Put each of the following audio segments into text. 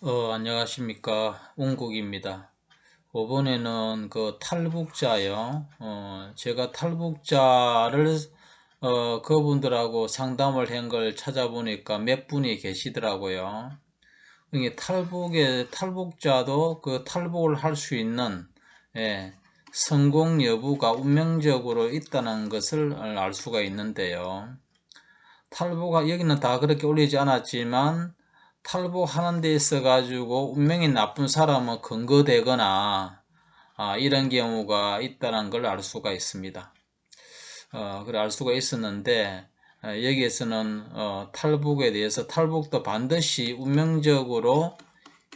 안녕하십니까. 웅국입니다. 이번에는 그 탈북자요. 제가 탈북자를, 그분들하고 상담을 한 걸 찾아보니까 몇 분이 계시더라고요. 이게 탈북자도 그 탈북을 할 수 있는, 예, 성공 여부가 운명적으로 있다는 것을 알 수가 있는데요. 여기는 다 그렇게 올리지 않았지만, 탈북하는 데 있어 가지고 운명이 나쁜 사람은 근거되거나 이런 경우가 있다는 걸 알 수가 있습니다. 그래 알 수가 있었는데 여기에서는 탈북에 대해서 탈북도 반드시 운명적으로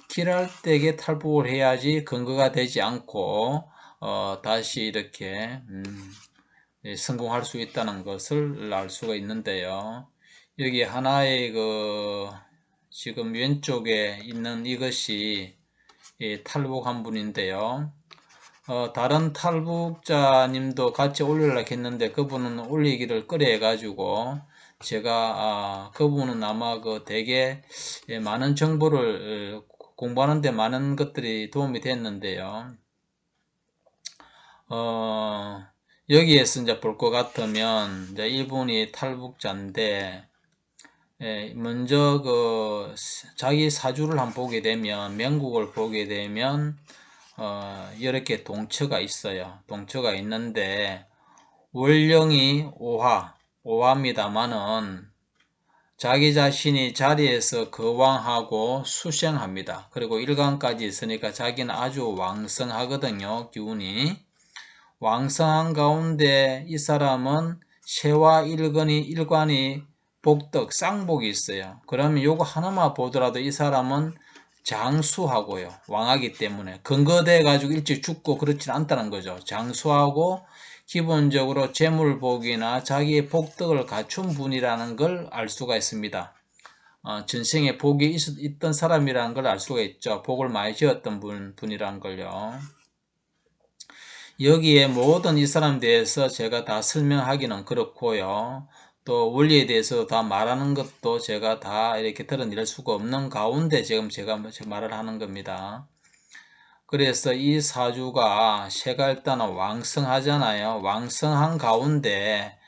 길할 때에 탈북을 해야지 근거가 되지 않고 다시 이렇게 성공할 수 있다는 것을 알 수가 있는데요. 여기 하나의 지금 왼쪽에 있는 이것이 탈북한 분인데요. 다른 탈북자님도 같이 올리려고 했는데 그분은 올리기를 꺼려해가지고 제가 그분은 아마 되게 많은 정보를 공부하는데 많은 것들이 도움이 됐는데요. 여기에서 이제 볼 것 같으면 이제 이분이 탈북자인데 먼저 자기 사주를 한번 보게 되면 명국을 보게 되면 이렇게 동처가 있어요. 동처가 있는데 월령이 오화입니다만은 자기 자신이 자리에서 거왕하고 수생합니다. 그리고 일간까지 있으니까 자기는 아주 왕성하거든요. 기운이. 왕성한 가운데 이 사람은 세와 일관이 복덕, 쌍복이 있어요. 그러면 요거 하나만 보더라도 이 사람은 장수하고요. 왕하기 때문에 근거돼 가지고 일찍 죽고 그렇진 않다는 거죠. 장수하고 기본적으로 재물복이나 자기의 복덕을 갖춘 분이라는 걸 알 수가 있습니다. 전생에 복이 있던 사람이라는 걸 알 수가 있죠. 복을 많이 지었던 분이라는 걸요. 여기에 모든 이 사람에 대해서 제가 다 설명하기는 그렇고요. 또 원리에 대해서 다 말하는 것도 제가 다 이렇게 드러낼 수가 없는 가운데 지금 제가 말을 하는 겁니다. 그래서 이 사주가 새가 일단은 왕성하잖아요. 왕성한 가운데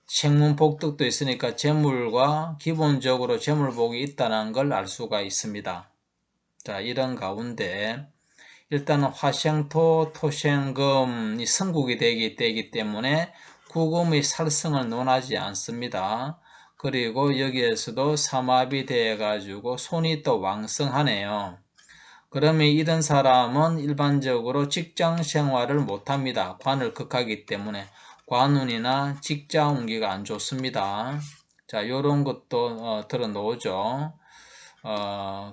생문복덕도 있으니까 재물과 기본적으로 재물복이 있다는 걸 알 수가 있습니다. 자, 이런 가운데 일단은 화생토, 토생금이 성국이 되기 때문에 구금의 살성을 논하지 않습니다. 그리고 여기에서도 삼합이 되어 가지고 손이 또 왕성하네요. 그러면 이런 사람은 일반적으로 직장 생활을 못합니다. 관을 극하기 때문에 관운이나 직장 운기가 안 좋습니다. 자, 요런 것도 들어 놓죠.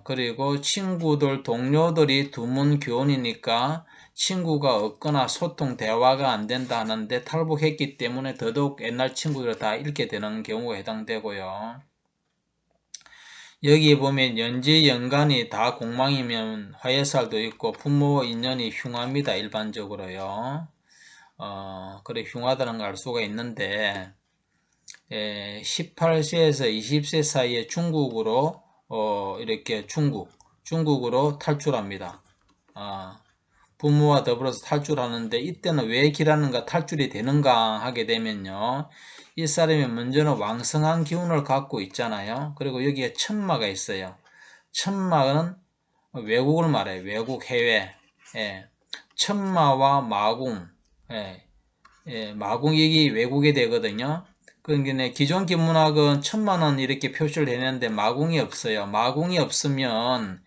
그리고 친구들, 동료들이 두문 교원이니까 친구가 없거나 소통, 대화가 안 된다 하는데 탈북했기 때문에 더더욱 옛날 친구들을 다 잃게 되는 경우가 해당되고요. 여기 보면 연지 연간이 다 공망이면 화해살도 있고 부모 인연이 흉합니다. 일반적으로요. 그래 흉하다는 걸 알 수가 있는데 18세에서 20세 사이에 중국으로 이렇게 중국으로 탈출합니다. 부모와 더불어서 탈출하는데 이때는 왜 기라는가 탈출이 되는가 하게 되면요. 이 사람이 먼저는 왕성한 기운을 갖고 있잖아요. 그리고 여기에 천마가 있어요. 천마는 외국을 말해요. 외국 해외. 천마와 마궁. 마궁이 외국에 되거든요. 그러니까 기존 기문학은 천마는 이렇게 표시를 해냈는데 마궁이 없어요. 마궁이 없으면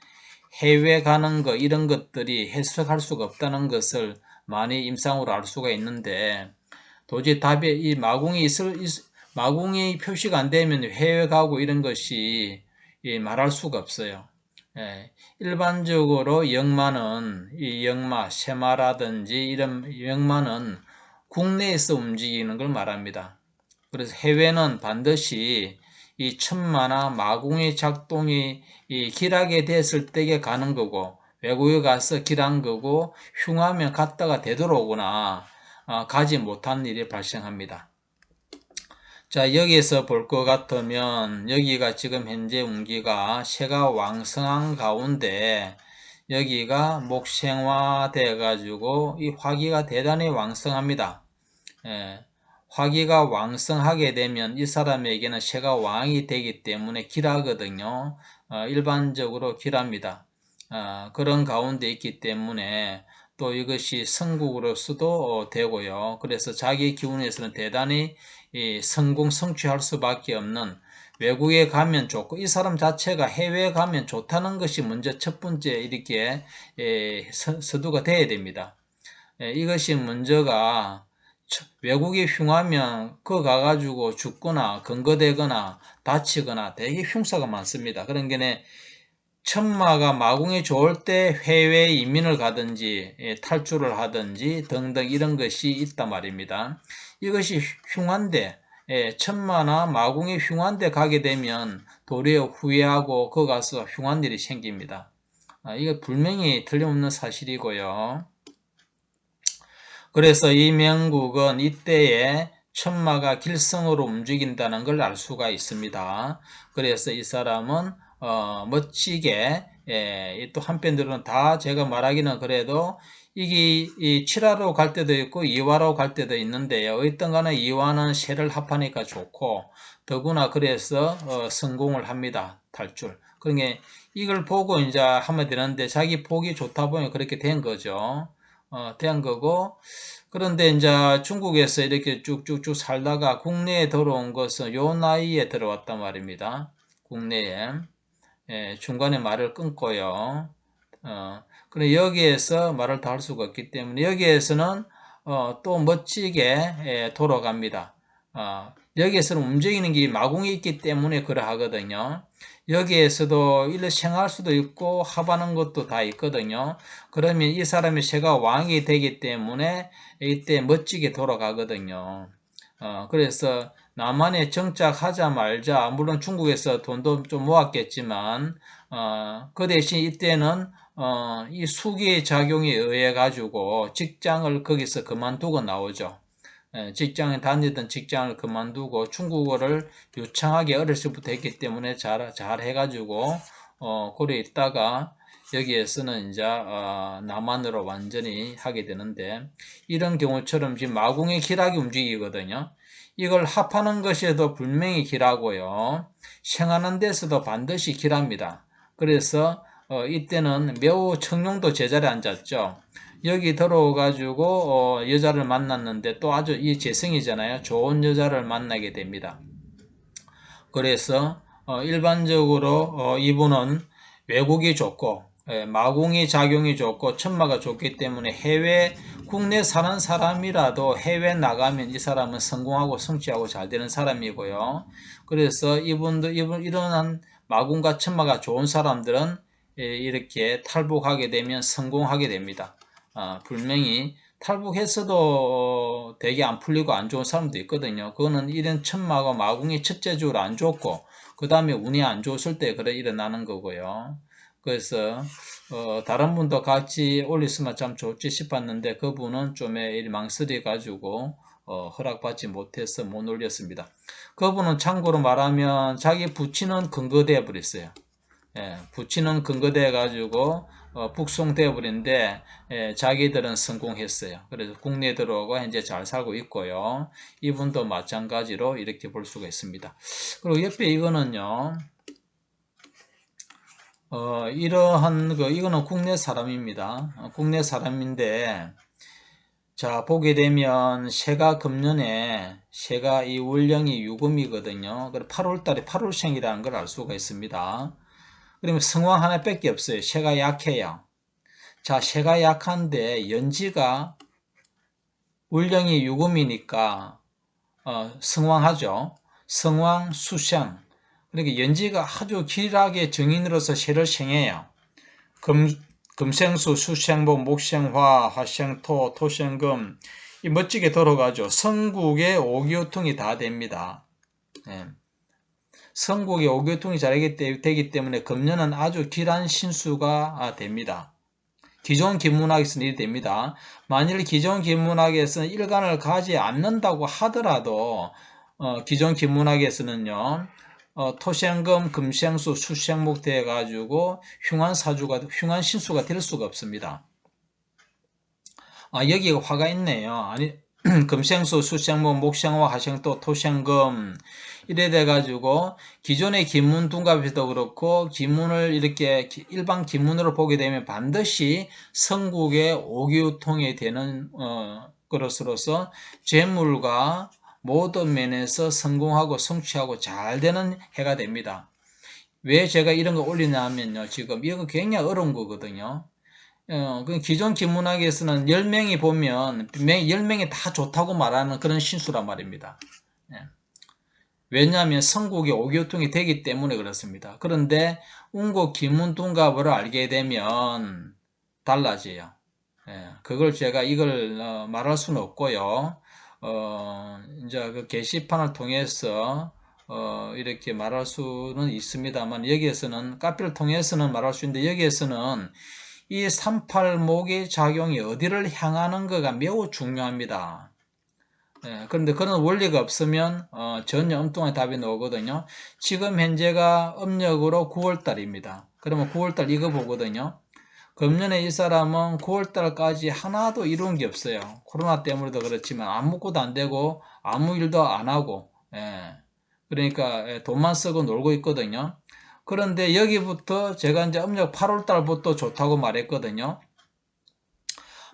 해외 가는 거 이런 것들이 해석할 수가 없다는 것을 많이 임상으로 알 수가 있는데 도저히 답이 이 마궁이 표시가 안 되면 해외 가고 이런 것이 말할 수가 없어요. 일반적으로 역마는 이 역마, 세마라든지 이런 역마는 국내에서 움직이는 걸 말합니다. 그래서 해외는 반드시 이 천마나 마궁의 작동이 길하게 됐을 때에 가는 거고 외국에 가서 길한 거고 흉하면 갔다가 되돌아오거나 가지 못한 일이 발생합니다. 자, 여기에서 볼 것 같으면 여기가 지금 현재 운기가 새가 왕성한 가운데 여기가 목생화 돼 가지고 이 화기가 대단히 왕성합니다. 예, 화기가 왕성하게 되면 이 사람에게는 새가 왕이 되기 때문에 길하거든요. 일반적으로 길합니다. 그런 가운데 있기 때문에 또 이것이 성국으로서도 되고요. 그래서 자기 기운에서는 대단히 성취할 수밖에 없는, 외국에 가면 좋고 이 사람 자체가 해외에 가면 좋다는 것이 먼저 첫 번째 이렇게 서두가 돼야 됩니다. 이것이 먼저가, 외국에 흉하면 그 가가지고 죽거나 근거되거나 다치거나 되게 흉사가 많습니다. 그런 게네 천마가 마궁이 좋을 때 해외 이민을 가든지 탈출을 하든지 등등 이런 것이 있단 말입니다. 이것이 흉한데, 천마나 마궁이 흉한데 가게 되면 도리어 후회하고 거 가서 흉한 일이 생깁니다. 이게 분명히 틀림없는 사실이고요. 그래서 이 명국은 이때에 천마가 길성으로 움직인다는 걸 알 수가 있습니다. 그래서 이 사람은 멋지게, 또 한편으로는 다 제가 말하기는 그래도 이게 7화로 갈 때도 있고 2화로 갈 때도 있는데요. 어떤 간에 2화는 새를 합하니까 좋고, 더구나 그래서 성공을 합니다. 탈출. 그러니까 이걸 보고 이제 하면 되는데 자기 복이 좋다 보니 그렇게 된 거죠. 된 거고, 그런데 이제 중국에서 이렇게 쭉쭉쭉 살다가 국내에 들어온 것은 요 나이에 들어왔단 말입니다. 국내에. 중간에 말을 끊고요. 그래 여기에서 말을 다 할 수가 없기 때문에 여기에서는 또 멋지게 돌아갑니다. 여기에서는 움직이는 게 마궁이 있기 때문에 그러하거든요. 여기에서도 일을 생할 수도 있고 합하는 것도 다 있거든요. 그러면 이 사람이 새가 왕이 되기 때문에 이때 멋지게 돌아가거든요. 그래서 남한에 정착하자 말자, 물론 중국에서 돈도 좀 모았겠지만 그 대신 이때는 이 수기의 작용에 의해 가지고 직장을 거기서 그만두고 나오죠. 직장에 다니던 직장을 그만두고 중국어를 유창하게 어렸을 때부터 했기 때문에 잘 해가지고 고려 있다가 여기에서는 이제 남한으로 완전히 하게 되는데, 이런 경우처럼 지금 마궁의 기락이 움직이거든요. 이걸 합하는 것에도 분명히 기라고요. 생하는 데서도 반드시 기랍니다. 그래서 이때는 매우 청룡도 제자리에 앉았죠. 여기 들어가지고 여자를 만났는데 또 아주 이 재성이잖아요. 좋은 여자를 만나게 됩니다. 그래서 일반적으로 이분은 외국이 좋고 마궁이 작용이 좋고 천마가 좋기 때문에 국내 사는 사람이라도 해외 나가면 이 사람은 성공하고 성취하고 잘 되는 사람이고요. 그래서 이런 마궁과 천마가 좋은 사람들은 이렇게 탈북하게 되면 성공하게 됩니다. 분명히 탈북했어도 되게 안 풀리고 안 좋은 사람도 있거든요. 그거는 이런 천마가 마궁이 첫째주로 안 좋고 그 다음에 운이 안 좋았을 때 그래 일어나는 거고요. 그래서 다른 분도 같이 올렸으면 참 좋지 싶었는데 그분은 좀 망설여 가지고 허락받지 못해서 못 올렸습니다. 그분은 참고로 말하면 자기 부친은 근거되어 버렸어요. 부친은 근거돼 가지고 북송되어 버린데 자기들은 성공했어요. 그래서 국내에 들어오고 현재 잘 살고 있고요. 이분도 마찬가지로 이렇게 볼 수가 있습니다. 그리고 옆에 이거는요. 이러한 이거는 국내 사람입니다. 국내 사람인데, 자, 보게 되면 새가 금년에 새가 이 월령이 유금이거든요. 8월달에 8월생이라는 걸 알 수가 있습니다. 그러면 성왕 하나밖에 없어요. 새가 약해요. 자, 새가 약한데 연지가 월령이 유금이니까 성왕하죠. 성왕 수생. 그러니까 연지가 아주 길하게 정인으로서 새를 생해요. 금생수, 수생복, 목생화, 화생토, 토생금, 이 멋지게 돌아가죠. 성국의 오교통이 다 됩니다. 성국의 오교통이 되기 때문에 금년은 아주 길한 신수가 됩니다. 기존 기문학에서는 이렇게 됩니다. 만일 기존 기문학에서는 일간을 가지 않는다고 하더라도 기존 기문학에서는요, 토생금, 금생수, 수생목 돼가지고 흉한신수가 될 수가 없습니다. 여기가 화가 있네요. 아니, 금생수, 수생목, 목생화, 화생토, 토생금 이래 돼가지고 기존의 기문 둔갑에도 그렇고 기문을 이렇게 일반 기문으로 보게 되면 반드시 성국의 오기유통이 되는 것으로서 재물과 모든 면에서 성공하고 성취하고 잘 되는 해가 됩니다. 왜 제가 이런 거 올리냐 하면요, 지금 이거 굉장히 어려운 거거든요. 기존 기문학에서는 10명이 보면 10명이 다 좋다고 말하는 그런 신수란 말입니다. 왜냐하면 성국이 오교통이 되기 때문에 그렇습니다. 그런데 운국 기문둔갑을 알게 되면 달라져요. 그걸 제가 이걸 말할 수는 없고요. 이제 그 게시판을 통해서 이렇게 말할 수는 있습니다만, 여기에서는 카페를 통해서는 말할 수 있는데, 여기에서는 이 38목의 작용이 어디를 향하는 거가 매우 중요합니다. 그런데 그런 원리가 없으면 전혀 엉뚱한 답이 나오거든요. 지금 현재가 음력으로 9월달입니다. 그러면 9월달 이거 보거든요. 금년에 이 사람은 9월달까지 하나도 이룬 게 없어요. 코로나 때문에도 그렇지만 아무것도 안 되고 아무 일도 안 하고, 그러니까 돈만 쓰고 놀고 있거든요. 그런데 여기부터 제가 이제 음력 8월달부터 좋다고 말했거든요.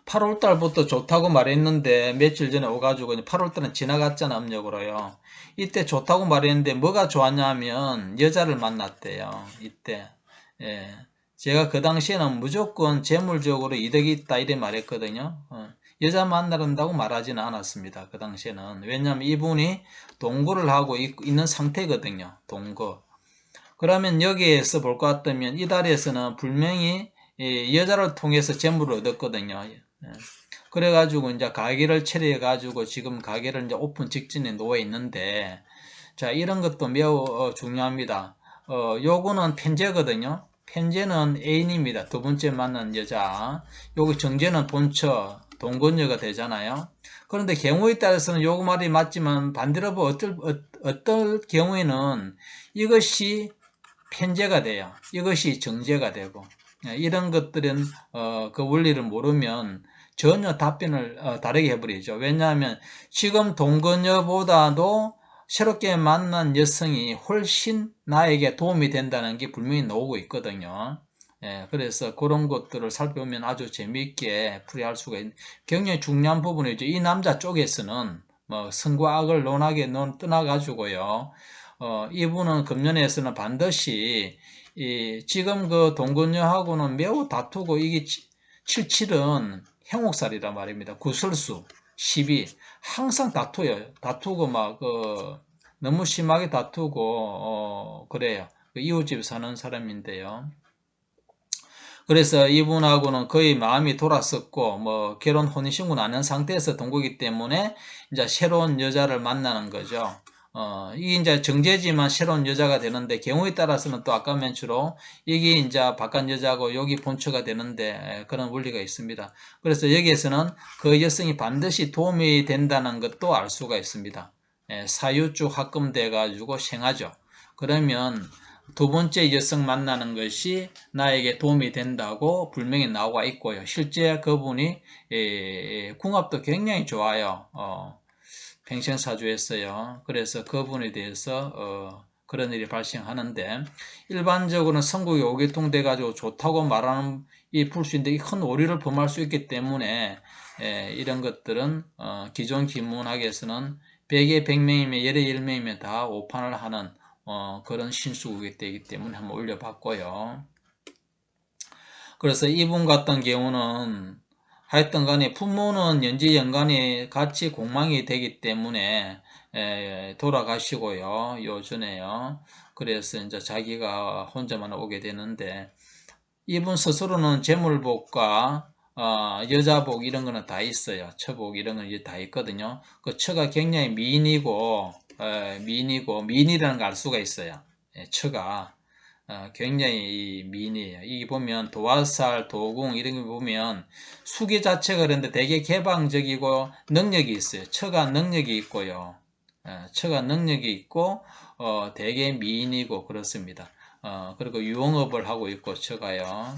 8월달부터 좋다고 말했는데 며칠 전에 오가지고 8월달은 지나갔잖아, 음력으로요. 이때 좋다고 말했는데 뭐가 좋았냐면 여자를 만났대요. 이때. 제가 그 당시에는 무조건 재물적으로 이득이 있다 이래 말했거든요. 여자 만나는다고 말하지는 않았습니다. 그 당시에는. 왜냐하면 이분이 동거를 하고 있는 상태거든요. 동거. 그러면 여기에서 볼 것 같으면 이 달에서는 분명히 여자를 통해서 재물을 얻었거든요. 그래가지고 이제 가게를 처리해가지고 지금 가게를 이제 오픈 직전에 놓여 있는데, 자, 이런 것도 매우 중요합니다. 요거는 편제거든요. 편제는 애인입니다. 두 번째 만난 여자. 요거 정제는 본처, 동건녀가 되잖아요. 그런데 경우에 따라서는 요거 말이 맞지만 반대로 어떨 경우에는 이것이 편제가 돼요. 이것이 정제가 되고, 이런 것들은 그 원리를 모르면 전혀 답변을 다르게 해버리죠. 왜냐하면 지금 동거녀보다도 새롭게 만난 여성이 훨씬 나에게 도움이 된다는 게 분명히 나오고 있거든요. 그래서 그런 것들을 살펴보면 아주 재미있게 풀이할 수가 있는 굉장히 중요한 부분이죠. 이 남자 쪽에서는 뭐 선과 악을 논하게 떠나가지고요. 이분은 금년에서는 반드시 지금 그 동거녀하고는 매우 다투고, 이게 77은 행옥살이란 말입니다. 구설수 12 항상 다투고 막 너무 심하게 다투고 그래요. 그 이웃집 사는 사람인데요. 그래서 이분하고는 거의 마음이 돌았었고, 뭐 결혼 혼인신고는 안 한 상태에서 동거기 때문에 이제 새로운 여자를 만나는 거죠. 이게 이제 정제지만 새로운 여자가 되는데, 경우에 따라서는 또 아까 맨처럼 이게 이제 바깥 여자고 여기 본처가 되는데, 그런 원리가 있습니다. 그래서 여기에서는 그 여성이 반드시 도움이 된다는 것도 알 수가 있습니다. 사유쭉 합금돼 가지고 생하죠. 그러면 두 번째 여성 만나는 것이 나에게 도움이 된다고 분명히 나와 있고요. 실제 그분이 궁합도 굉장히 좋아요. 팽생사주했어요. 그래서 그분에 대해서 그런 일이 발생하는데, 일반적으로는 성국이 오개통돼 가지고 좋다고 말하는 풀 수 있는데 큰 오류를 범할 수 있기 때문에 이런 것들은 기존 기문학에서는 100에 100명이면 10에 10명이면 다 오판을 하는 그런 신수국이 되기 때문에 한번 올려봤고요. 그래서 이분 같은 경우는 하여튼 간에 부모는 연지 연간에 같이 공망이 되기 때문에 돌아가시고요. 요전에요. 그래서 이제 자기가 혼자만 오게 되는데, 이분 스스로는 재물복과 여자복 이런 거는 다 있어요. 처복 이런 건 이제 다 있거든요. 그 처가 굉장히 미인이고 미인이라는 걸 알 수가 있어요. 처가 굉장히 미인이에요. 이게 보면 도화살, 도궁 이런 거 보면 수기 자체가 그런데 되게 개방적이고 능력이 있어요. 처가 능력이 있고요. 처가 능력이 있고 대개 미인이고 그렇습니다. 그리고 유흥업을 하고 있고 처가요.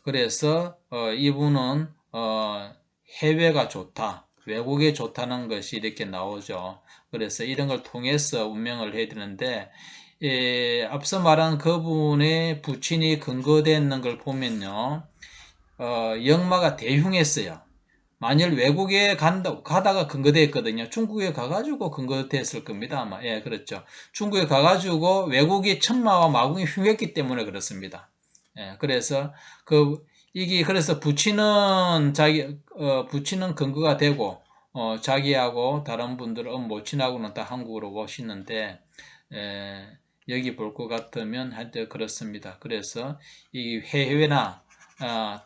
그래서 이분은 해외가 좋다, 외국에 좋다는 것이 이렇게 나오죠. 그래서 이런 걸 통해서 운명을 해야 되는데 앞서 말한 그분의 부친이 근거되는 걸 보면요, 역마가 대흉했어요. 만일 외국에 가다가 근거됐거든요. 중국에 가가지고 근거됐을 겁니다. 아마. 예, 그렇죠. 중국에 가가지고 외국이 천마와 마궁이 흉했기 때문에 그렇습니다. 예, 그래서 그래서 부친은 근거가 되고, 자기하고 다른 분들은 모친하고는 다 한국으로 오시는데, 여기 볼 것 같으면 하여튼 그렇습니다. 그래서 이 해외나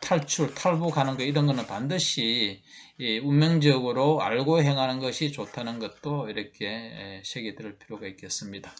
탈북하는 거 이런 거는 반드시 운명적으로 알고 행하는 것이 좋다는 것도 이렇게 새겨 들을 필요가 있겠습니다.